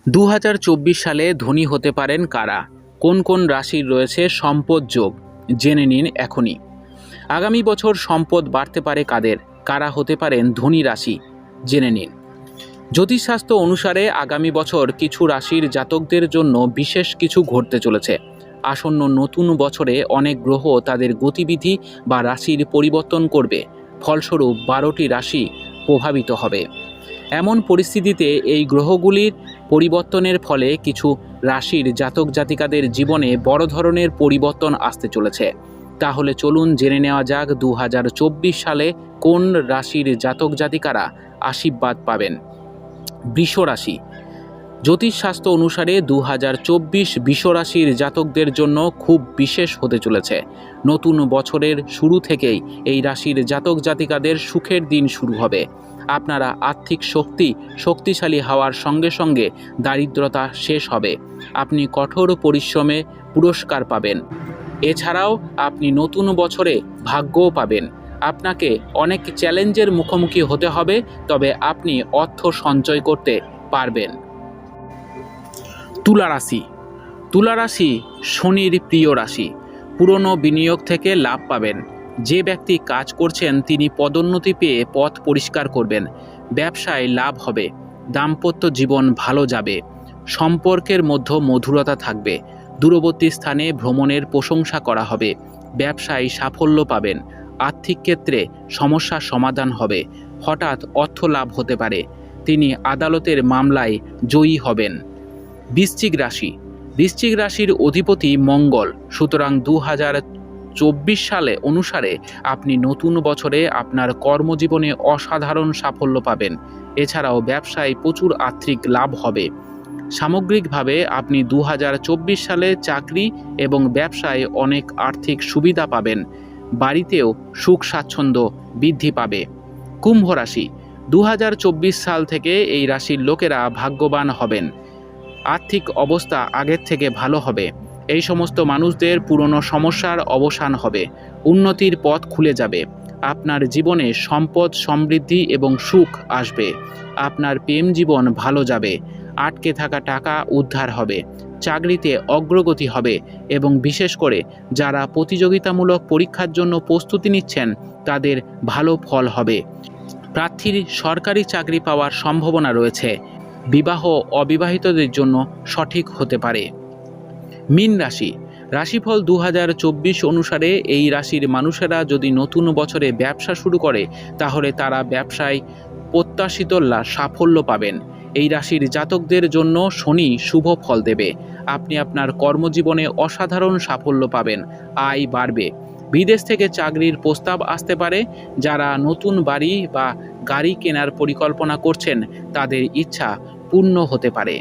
2024 সালে ধনী হতে পারেন কারা? কোন কোন রাশির রয়েছে সম্পদ যোগ? জেনে নিন এখনই। আগামী বছর সম্পদ বাড়তে পারে কাদের? কারা হতে পারেন ধনী রাশি? জেনে নিন। জ্যোতিষশাস্ত্র অনুসারে আগামী বছর কিছু রাশির জাতকদের জন্য বিশেষ কিছু ঘটতে চলেছে। আসন্ন নতুন বছরে অনেক গ্রহ তাদের গতিবিধি বা রাশির পরিবর্তন করবে। ফলস্বরূপ 12টি রাশি প্রভাবিত হবে। এমন পরিস্থিতিতে এই গ্রহগুলির পরিবর্তনের ফলে কিছু রাশির জাতক জাতিকাদের জীবনে বড় ধরনের পরিবর্তন আসতে চলেছে। তাহলে চলুন জেনে নেওয়া যাক 2024 সালে কোন রাশির জাতক জাতিকারা আশীর্বাদ পাবেন। বৃষ রাশি। জ্যোতিষশাস্ত্র অনুসারে 2024 বৃষ রাশির জাতকদের জন্য খুব বিশেষ হতে চলেছে। নতুন বছরের শুরু থেকেই এই রাশির জাতক জাতিকাদের সুখের দিন শুরু হবে। আপনারা আর্থিক শক্তিশালী হওয়ার সঙ্গে সঙ্গে দারিদ্রতা শেষ হবে। আপনি কঠোর পরিশ্রমে পুরস্কার পাবেন। এছাড়াও আপনি নতুন বছরে ভাগ্যও পাবেন। আপনাকে অনেক চ্যালেঞ্জের মুখোমুখি হতে হবে, তবে আপনি অর্থ সঞ্চয় করতে পারবেন। তুলা রাশি। তুলা রাশি শনির প্রিয় রাশি। পুরনো বিনিয়োগ থেকে লাভ পাবেন। যে ব্যক্তি কাজ করছেন তিনি পদোন্নতি পেয়ে পথ পরিষ্কার করবেন। ব্যবসায় লাভ হবে। দাম্পত্য জীবন ভালো যাবে। সম্পর্কের মধ্যে মধুরতা থাকবে। দূরবর্তী স্থানে ভ্রমণের প্রশংসা করা হবে। ব্যবসায় সাফল্য পাবেন। আর্থিক ক্ষেত্রে সমস্যার সমাধান হবে। হঠাৎ অর্থ লাভ হতে পারে। তিনি আদালতের মামলায় জয়ী হবেন। বৃশ্চিক রাশি। বৃশ্চিক রাশির অধিপতি মঙ্গল। সুতরাং 2024 সালে অনুসারে আপনি নতুন বছরে আপনার কর্মজীবনে অসাধারণ সাফল্য পাবেন। এছাড়াও ব্যবসায় প্রচুর আর্থিক লাভ হবে। সামগ্রিকভাবে আপনি 2024 সালে চাকরি এবং ব্যবসায় অনেক আর্থিক সুবিধা পাবেন। বাড়িতেও সুখ স্বাচ্ছন্দ্য বৃদ্ধি পাবে। কুম্ভ রাশি। 2024 সাল থেকে এই রাশির লোকেরা ভাগ্যবান হবেন। আর্থিক অবস্থা আগের থেকে ভালো হবে। এই সমস্ত মানুষদের পুরনো সমস্যার অবসান হবে। উন্নতির পথ খুলে যাবে। আপনার জীবনে সম্পদ, সমৃদ্ধি এবং সুখ আসবে। আপনার প্রেম জীবন ভালো যাবে। আটকে থাকা টাকা উদ্ধার হবে। চাকরিতে অগ্রগতি হবে এবং বিশেষ করে যারা প্রতিযোগিতামূলক পরীক্ষার জন্য প্রস্তুতি নিচ্ছেন তাদের ভালো ফল হবে। প্রার্থীর সরকারি চাকরি পাওয়ার সম্ভাবনা রয়েছে। বিবাহ অবিবাহিতদের জন্য সঠিক হতে পারে। মীন রাশি। রাশিফল 2024 অনুসারে এই রাশির মানুষেরা যদি নতুন বছরে ব্যবসা শুরু করে তাহলে তারা ব্যবসায় প্রত্যাশিত সাফল্য পাবেন। এই রাশির জাতকদের জন্য শনি শুভ ফল দেবে। আপনি আপনার কর্মজীবনে অসাধারণ সাফল্য পাবেন। আয় বাড়বে। বিদেশ থেকে চাকরির প্রস্তাব আসতে পারে। যারা নতুন বাড়ি বা গাড়ি কেনার পরিকল্পনা করছেন তাদের ইচ্ছা পূর্ণ হতে পারে।